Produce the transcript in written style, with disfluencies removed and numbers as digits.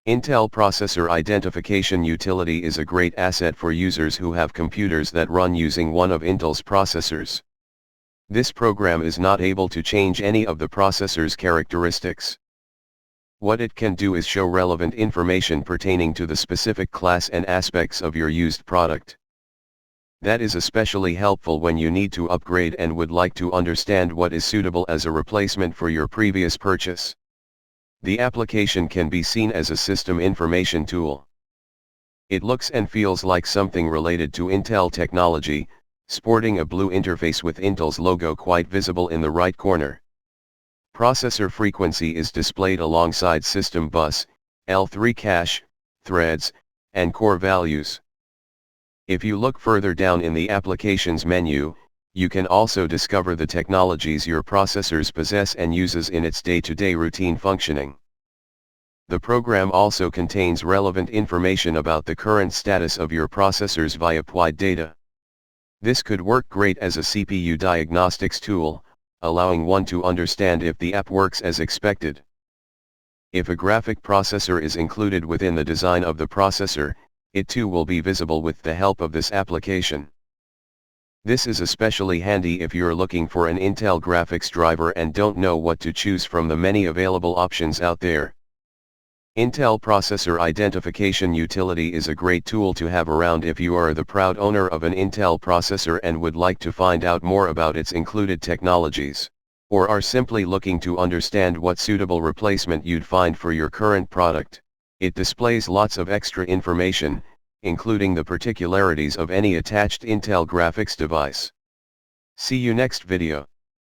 Intel Processor Identification Utility is a great asset for users who have computers that run using one of Intel's processors. This program is not able to change any of the processor's characteristics. What it can do is show relevant information pertaining to the specific class and aspects of your used product. That is especially helpful when you need to upgrade and would like to understand what is suitable as a replacement for your previous purchase. The application can be seen as a system information tool. It looks and feels like something related to Intel technology, sporting a blue interface with Intel's logo quite visible in the right corner. Processor frequency is displayed alongside system bus, L3 cache, threads, and core values. If you look further down in the applications menu, you can also discover the technologies your processors possess and uses in its day-to-day routine functioning. The program also contains relevant information about the current status of your processors via PWI data. This could work great as a CPU diagnostics tool, allowing one to understand if the app works as expected. If a graphic processor is included within the design of the processor, it too will be visible with the help of this application. This is especially handy if you're looking for an Intel graphics driver and don't know what to choose from the many available options out there. Intel Processor Identification Utility is a great tool to have around if you are the proud owner of an Intel processor and would like to find out more about its included technologies, or are simply looking to understand what suitable replacement you'd find for your current product. It displays lots of extra information, including the particularities of any attached Intel graphics device. See you next video.